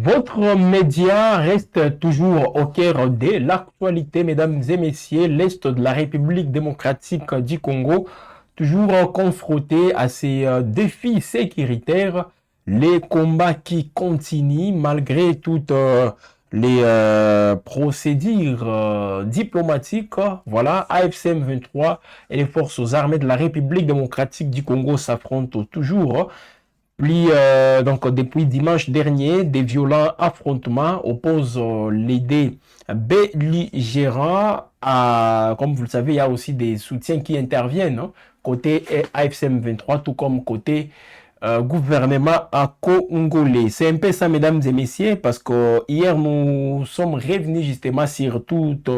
Votre média reste toujours au cœur de l'actualité, mesdames et messieurs. L'Est de la République démocratique du Congo, toujours confronté à ces défis sécuritaires, les combats qui continuent malgré toutes les procédures diplomatiques. Voilà, AFC M23 et les forces armées de la République démocratique du Congo s'affrontent toujours. Puis, donc, depuis dimanche dernier, des violents affrontements opposent les deux belligérants. Comme vous le savez, il y a aussi des soutiens qui interviennent, hein, côté AFCM 23, tout comme côté gouvernement congolais. C'est un peu ça, mesdames et messieurs, parce que hier, nous sommes revenus justement sur toutes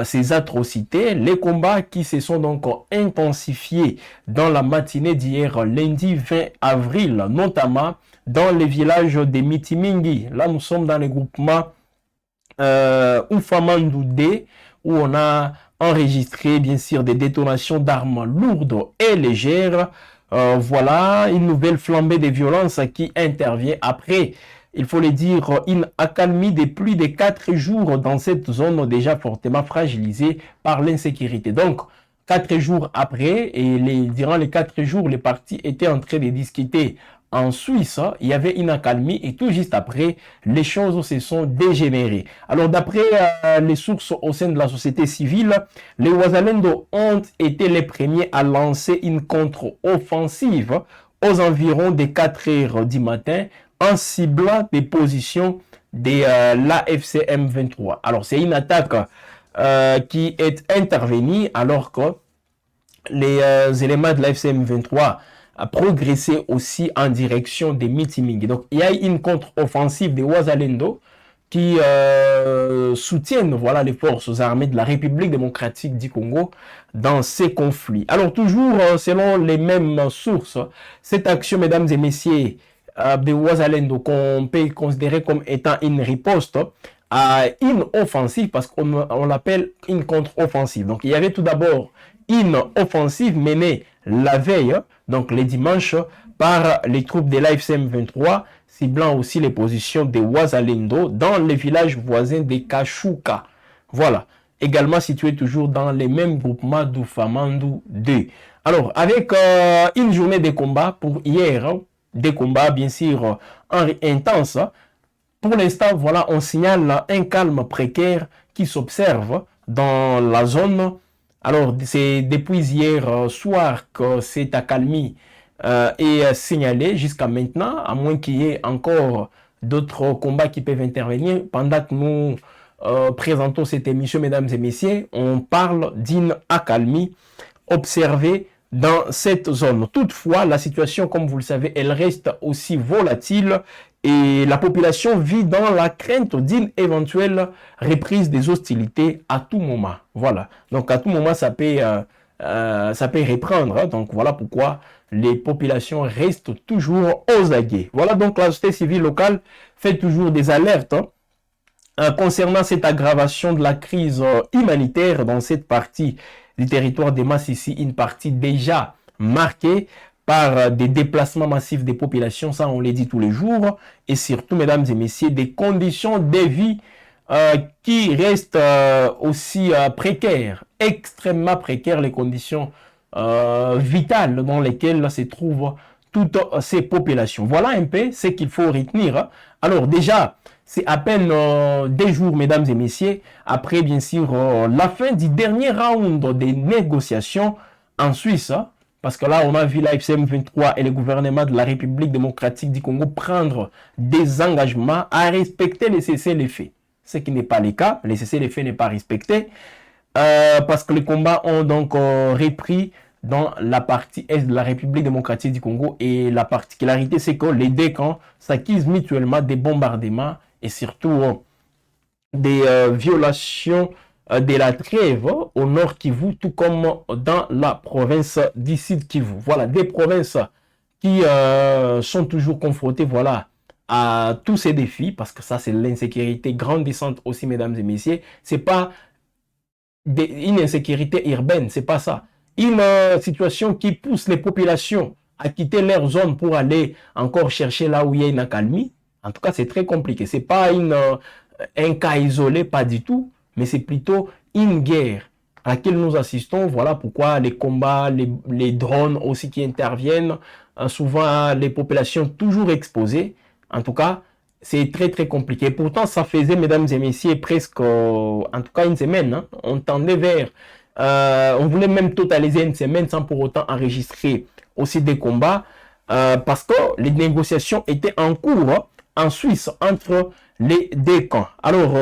ces atrocités, les combats qui se sont donc intensifiés dans la matinée d'hier, lundi 20 avril, notamment dans les villages de Mitimingi. Là, nous sommes dans le groupement Oufamandou-D, où on a enregistré, bien sûr, des détonations d'armes lourdes et légères. Voilà, une nouvelle flambée de violence qui intervient après, il faut le dire, une accalmie de plus de 4 jours dans cette zone déjà fortement fragilisée par l'insécurité. Donc, 4 jours après, et durant les 4 jours, les partis étaient en train de discuter en Suisse, il y avait une accalmie et tout juste après, les choses se sont dégénérées. Alors d'après les sources au sein de la société civile, les Wazalendo ont été les premiers à lancer une contre-offensive aux environs des 4 heures du matin en ciblant des positions de l'AFCM 23. Alors c'est une attaque qui est intervenue alors que les éléments de l'AFCM 23 a progressé aussi en direction des Mitimingi. Donc, il y a une contre-offensive des Wazalendo qui soutiennent voilà, les forces armées de la République démocratique du Congo dans ces conflits. Alors, toujours selon les mêmes sources, cette action, mesdames et messieurs, des Wazalendo, qu'on peut considérer comme étant une riposte à une offensive, parce qu'on l'appelle une contre-offensive. Donc, il y avait tout d'abord une offensive menée la veille, donc les dimanches, par les troupes de l'AFCM 23, ciblant aussi les positions de Wazalendo dans les villages voisins de Kashuka. Voilà, également situé toujours dans les mêmes groupements d'Oufamandou 2. Alors, avec une journée de combat pour hier, des combats bien sûr intenses, pour l'instant, voilà, on signale un calme précaire qui s'observe dans la zone. Alors, c'est depuis hier soir que cette accalmie est signalée jusqu'à maintenant, à moins qu'il y ait encore d'autres combats qui peuvent intervenir. Pendant que nous présentons cette émission, mesdames et messieurs, on parle d'une accalmie observée dans cette zone. Toutefois, la situation, comme vous le savez, elle reste aussi volatile et la population vit dans la crainte d'une éventuelle reprise des hostilités à tout moment. Voilà. Donc, à tout moment, ça peut reprendre. Hein. Donc, voilà pourquoi les populations restent toujours aux aguets. Voilà donc la société civile locale fait toujours des alertes concernant cette aggravation de la crise humanitaire dans cette partie du territoire de Massissi, une partie déjà marquée par des déplacements massifs des populations, ça on le dit tous les jours, et surtout, mesdames et messieurs, des conditions de vie qui restent aussi précaires, extrêmement précaires, les conditions vitales dans lesquelles se trouvent toutes ces populations. Voilà un peu ce qu'il faut retenir. Alors déjà, c'est à peine des jours, mesdames et messieurs, après bien sûr la fin du dernier round des négociations en Suisse, parce que là on a vu l'AFCM 23 et le gouvernement de la République démocratique du Congo prendre des engagements à respecter les cessez-le-feu. Ce qui n'est pas le cas, les cessez-le-feu n'est pas respecté, parce que les combats ont donc repris dans la partie est de la République démocratique du Congo, et la particularité c'est que les deux camps s'accusent mutuellement des bombardements et surtout des violations de la trêve au nord Kivu, tout comme dans la province du Sud Kivu. Voilà, des provinces qui sont toujours confrontées voilà, à tous ces défis, parce que ça c'est l'insécurité grandissante aussi, mesdames et messieurs. C'est pas une insécurité urbaine, c'est pas ça. Une situation qui pousse les populations à quitter leur zone pour aller encore chercher là où il y a une accalmie. En tout cas, c'est très compliqué. C'est pas un cas isolé, pas du tout, mais c'est plutôt une guerre à laquelle nous assistons. Voilà pourquoi les combats, les drones aussi qui interviennent, souvent les populations toujours exposées. En tout cas, c'est très très compliqué. Pourtant, ça faisait, mesdames et messieurs, presque, en tout cas une semaine, hein. On tendait vers, on voulait même totaliser une semaine sans pour autant enregistrer aussi des combats, parce que les négociations étaient en cours, hein, en Suisse entre les deux camps. Alors,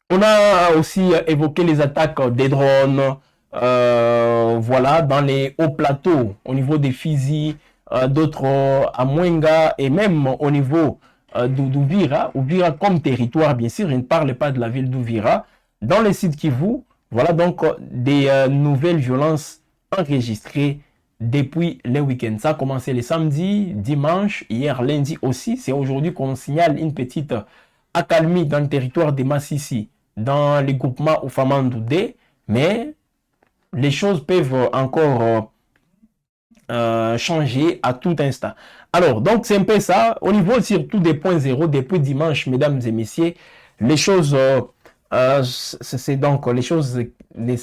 on a aussi évoqué les attaques des drones, voilà, dans les hauts plateaux, au niveau des Fizi, d'autres à Mwenga et même au niveau d'Ouvira, Ouvira comme territoire, bien sûr, je ne parle pas de la ville d'Ouvira, dans les sites Kivu, voilà donc des nouvelles violences enregistrées depuis le week-end. Ça a commencé le samedi, dimanche, hier lundi aussi. C'est aujourd'hui qu'on signale une petite accalmie dans le territoire de Massissi, dans les groupements Oufamandoudé, mais les choses peuvent encore changer à tout instant. Alors, donc c'est un peu ça. Au niveau surtout des points zéro, depuis dimanche, mesdames et messieurs, les choses, c'est donc les choses ne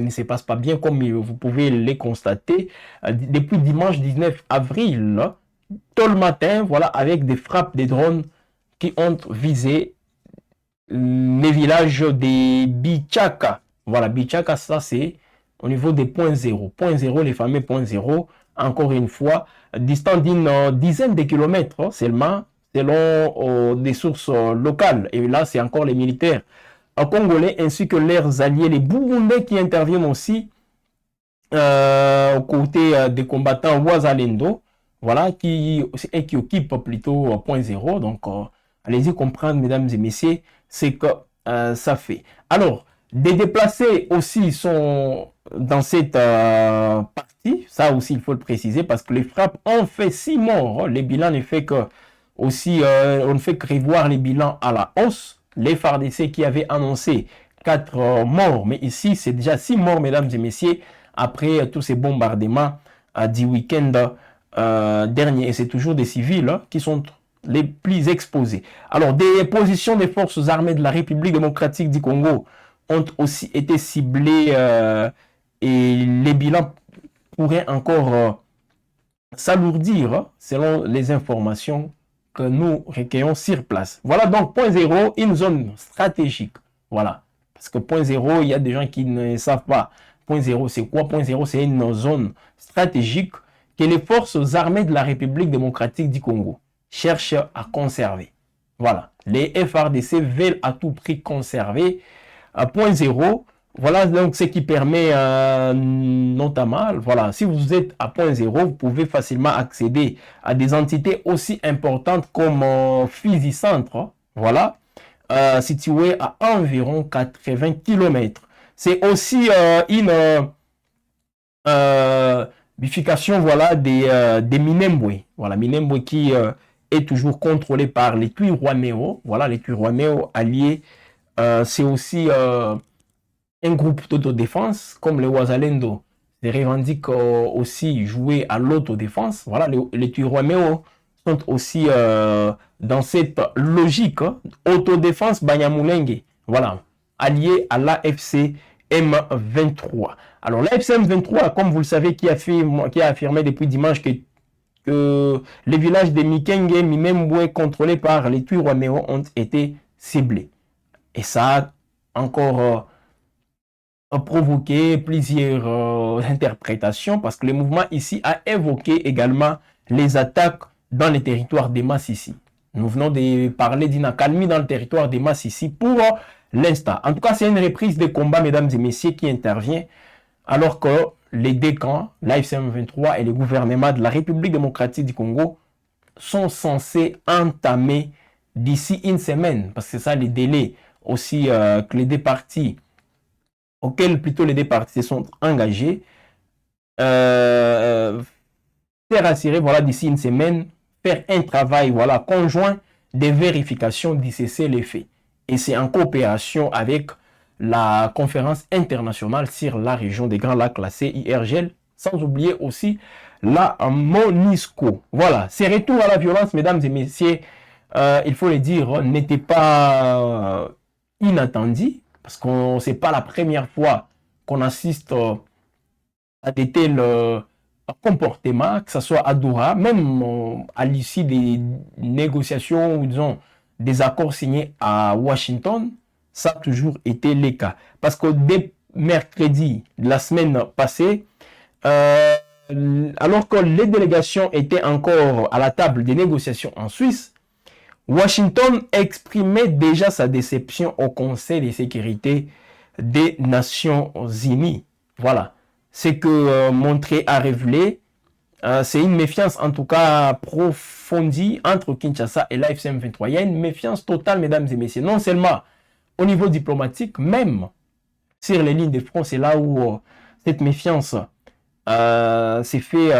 se passent pas bien comme vous pouvez les constater. Depuis dimanche 19 avril, tôt le matin, voilà, avec des frappes des drones qui ont visé les villages des Bichaka. Voilà, Bichaka, ça c'est au niveau des points zéro. Point zéro, les fameux points zéro, encore une fois, distant d'une dizaine de kilomètres seulement, selon des sources locales. Et là, c'est encore les militaires congolais ainsi que leurs alliés, les Burundais qui interviennent aussi aux côtés des combattants Ouazalendo, voilà, qui occupent plutôt point zéro. Donc, allez-y comprendre, mesdames et messieurs, c'est que ça fait. Alors, des déplacés aussi sont dans cette partie, ça aussi il faut le préciser, parce que les frappes ont fait 6 morts. Les bilans ne fait que aussi, on ne fait que revoir les bilans à la hausse. Les FARDC qui avaient annoncé 4 morts, mais ici c'est déjà 6 morts, mesdames et messieurs, après tous ces bombardements du week-end dernier. Et c'est toujours des civils qui sont les plus exposés. Alors, des positions des forces armées de la République démocratique du Congo ont aussi été ciblées et les bilans pourraient encore s'alourdir selon les informations que nous recueillons sur place. Voilà donc point zéro, une zone stratégique. Voilà. Parce que point zéro, il y a des gens qui ne savent pas. Point zéro, c'est quoi? Point zéro, c'est une zone stratégique que les forces armées de la République démocratique du Congo cherchent à conserver. Voilà. Les FARDC veulent à tout prix conserver point zéro. Voilà donc ce qui permet notamment, voilà, si vous êtes à point zéro, vous pouvez facilement accéder à des entités aussi importantes comme Fizi Centre, voilà, situé à environ 80 km. C'est aussi une bifurcation, voilà, des Minembwe. Voilà, Minembwe qui est toujours contrôlé par les Twirwanéo. Voilà, les Twirwanéo alliés. C'est aussi un groupe d'autodéfense, comme les Ouazalendo, les revendiquent aussi jouer à l'autodéfense. Voilà, les Twirwanéo sont aussi dans cette logique, hein, autodéfense Banyamulenge. Voilà, allié à l'AFC M23. Alors l'AFC M23, comme vous le savez, qui a affirmé depuis dimanche que les villages de Mikenge et Mimembwe contrôlés par les Twirwanéo ont été ciblés. Et ça a encore provoqué plusieurs interprétations parce que le mouvement ici a évoqué également les attaques dans les territoires des Massissi. Nous venons de parler d'une accalmie dans le territoire des Massissi pour l'instant. En tout cas, c'est une reprise des combats, mesdames et messieurs, qui intervient alors que les deux camps, l'AFC M23 et le gouvernement de la République démocratique du Congo, sont censés entamer d'ici une semaine, parce que c'est ça les délais aussi que les deux parties, auxquels plutôt les deux parties se sont engagés, faire assurer, voilà, d'ici une semaine, faire un travail, voilà, conjoint de vérification du cessez-le-feu. Et c'est en coopération avec la conférence internationale sur la région des Grands Lacs, la CIRGL, sans oublier aussi la MONUSCO. Voilà, ces retours à la violence, mesdames et messieurs, il faut le dire, n'étaient pas inattendus, parce que c'est pas la première fois qu'on assiste à de tels comportements, que ce soit à Doha, même à l'issue des négociations ou disons des accords signés à Washington, ça a toujours été le cas. Parce que dès mercredi de la semaine passée, alors que les délégations étaient encore à la table des négociations en Suisse, Washington exprimait déjà sa déception au Conseil de sécurité des Nations Unies. Voilà. Ce que Montré a révélé, c'est une méfiance en tout cas approfondie entre Kinshasa et l'AFC/M23. Il y a une méfiance totale, mesdames et messieurs, non seulement au niveau diplomatique, même sur les lignes de front, c'est là où cette méfiance s'est fait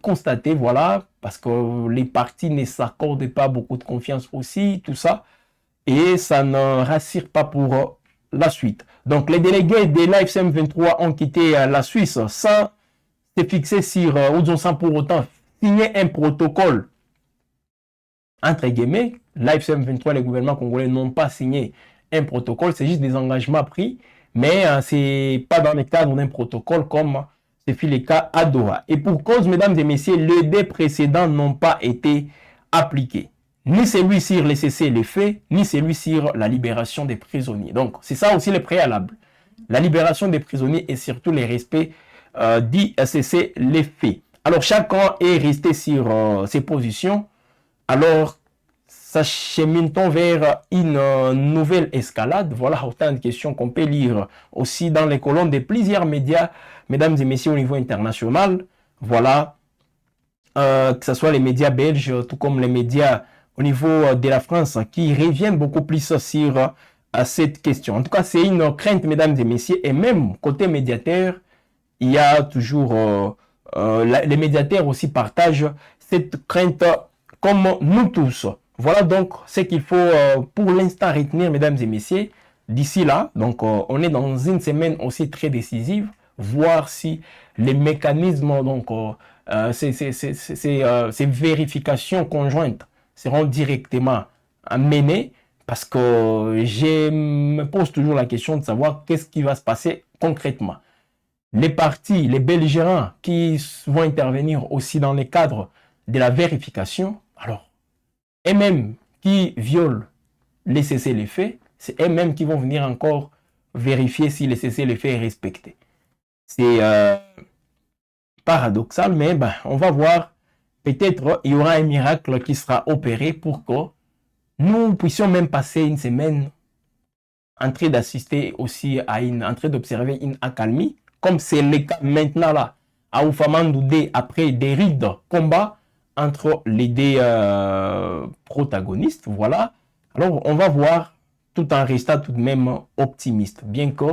constater, voilà, parce que les partis ne s'accordent pas beaucoup de confiance aussi, tout ça, et ça ne rassure pas pour la suite. Donc les délégués de l'AFC/M23 ont quitté la Suisse sans se fixer sur, ou sans pour autant signer un protocole, entre guillemets. L'AFC/M23, les gouvernements congolais n'ont pas signé un protocole, c'est juste des engagements pris, mais c'est pas dans le cadre d'un protocole comme ce fut le cas à Doha. Et pour cause, mesdames et messieurs, les deux précédents n'ont pas été appliqués. Ni celui sur les cessez-le-feu, ni celui sur la libération des prisonniers. Donc, c'est ça aussi le préalable. La libération des prisonniers et surtout le respect dit cessez-le-feu. Alors, chacun est resté sur ses positions. Alors, s'achemine-t-on vers une nouvelle escalade? Voilà autant de questions qu'on peut lire aussi dans les colonnes de plusieurs médias, mesdames et messieurs, au niveau international. Voilà, que ce soit les médias belges, tout comme les médias au niveau de la France, qui reviennent beaucoup plus sur cette question. En tout cas, c'est une crainte, mesdames et messieurs, et même côté médiateur, il y a toujours, les médiateurs aussi partagent cette crainte comme nous tous. Voilà donc ce qu'il faut pour l'instant retenir, mesdames et messieurs, d'ici là. Donc, on est dans une semaine aussi très décisive, voir si les mécanismes, donc, ces vérifications conjointes seront directement menées, parce que je me pose toujours la question de savoir qu'est-ce qui va se passer concrètement. Les partis, les belligérants qui vont intervenir aussi dans le cadre de la vérification, alors, eux-mêmes qui violent les cessez-le-feu, c'est eux-mêmes qui vont venir encore vérifier si le cessez-le-feu est respecté. C'est paradoxal, mais ben, on va voir. Peut-être il y aura un miracle qui sera opéré pour que nous puissions même passer une semaine en train d'assister aussi en train d'observer une accalmie, comme c'est le cas maintenant là, à Oufamandoudé, après des rides combats entre les deux protagonistes, voilà. Alors, on va voir, tout en restant tout de même optimiste, bien que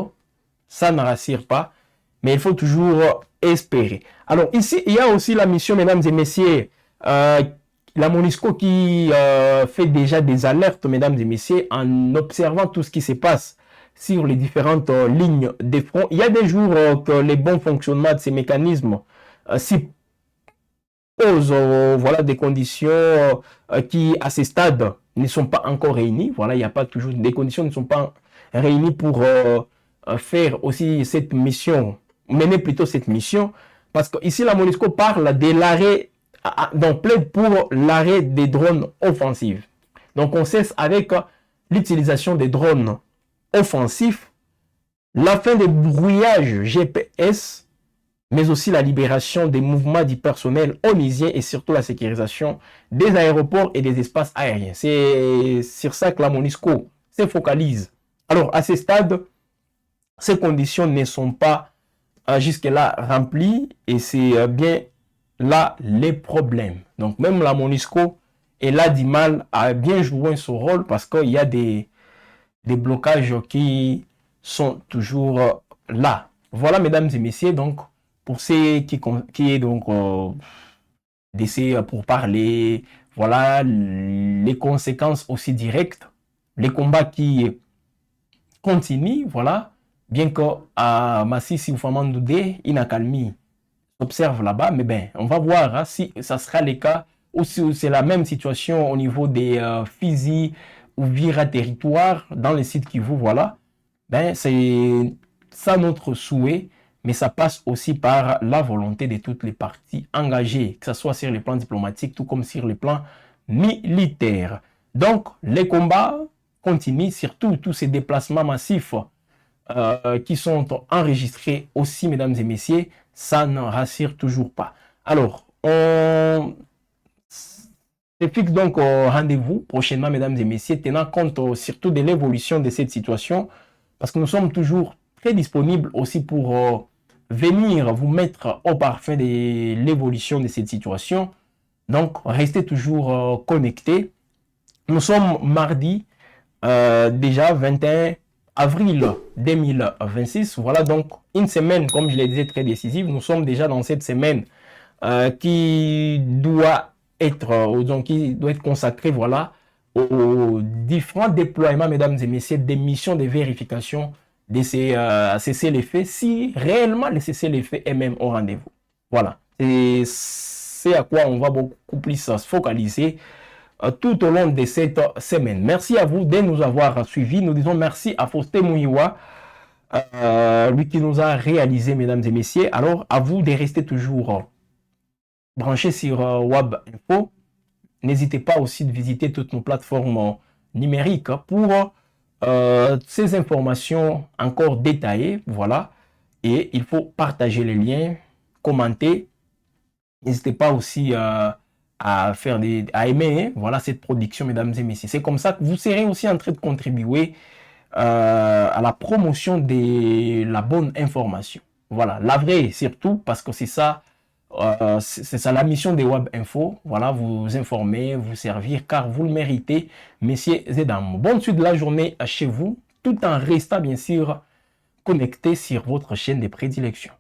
ça ne rassure pas, mais il faut toujours espérer. Alors, ici, il y a aussi la mission, mesdames et messieurs, la MONUSCO qui fait déjà des alertes, mesdames et messieurs, en observant tout ce qui se passe sur les différentes lignes de front. Il y a des jours que les bons fonctionnements de ces mécanismes s'y pose voilà, des conditions qui, à ce stade, ne sont pas encore réunies. Voilà, il n'y a pas toujours des conditions ne sont pas réunies pour faire aussi cette mission, mener plutôt cette mission, parce que ici la MONUSCO parle de l'arrêt, donc plaide pour l'arrêt des drones offensifs. Donc on cesse avec l'utilisation des drones offensifs, la fin des brouillages GPS, mais aussi la libération des mouvements du personnel onusien et surtout la sécurisation des aéroports et des espaces aériens. C'est sur ça que la MONUSCO se focalise. Alors, à ce stade, ces conditions ne sont pas jusque-là remplies et c'est bien là les problèmes. Donc, même la MONUSCO, elle a du mal à bien jouer son rôle parce qu'il y a des blocages qui sont toujours là. Voilà, mesdames et messieurs, donc, pour ceux qui est donc d'essayer pour parler, voilà les conséquences aussi directes, les combats qui continuent, voilà, bien qu'à Massissi ou Famandoudé, une accalmie s'observe là-bas. Mais ben, on va voir hein, si ça sera le cas ou si c'est la même situation au niveau des Fizi ou Vira territoire dans les sites Kivu, voilà. Ben, c'est ça notre souhait, mais ça passe aussi par la volonté de toutes les parties engagées, que ce soit sur le plan diplomatique, tout comme sur le plan militaire. Donc, les combats continuent, surtout tous ces déplacements massifs qui sont enregistrés aussi, mesdames et messieurs, ça ne rassure toujours pas. Alors, on se fixe donc au rendez-vous prochainement, mesdames et messieurs, tenant compte surtout de l'évolution de cette situation, parce que nous sommes toujours très disponibles aussi pour venir vous mettre au parfum de l'évolution de cette situation. Donc, restez toujours connectés. Nous sommes mardi, déjà 21 avril 2026. Voilà donc une semaine, comme je le disais, très décisive. Nous sommes déjà dans cette semaine qui doit être consacrée, voilà, aux différents déploiements, mesdames et messieurs, des missions de vérification de ces cessez-les-feux, si réellement le cessez-les-feux est même au rendez-vous. Voilà. Et c'est à quoi on va beaucoup plus se focaliser tout au long de cette semaine. Merci à vous de nous avoir suivis. Nous disons merci à Faustin Mouiwa, lui qui nous a réalisé, mesdames et messieurs. Alors, à vous de rester toujours branchés sur WAB Info. N'hésitez pas aussi de visiter toutes nos plateformes numériques pour ces informations encore détaillées. Voilà. Et il faut partager les liens, commenter. N'hésitez pas aussi à aimer hein, voilà, cette production, mesdames et messieurs. C'est comme ça que vous serez aussi en train de contribuer à la promotion de la bonne information. Voilà, la vraie surtout, parce que c'est ça la mission des Web Info. Voilà, vous informer, vous servir, car vous le méritez, messieurs et dames. Bonne suite de la journée chez vous, tout en restant bien sûr connecté sur votre chaîne de prédilection.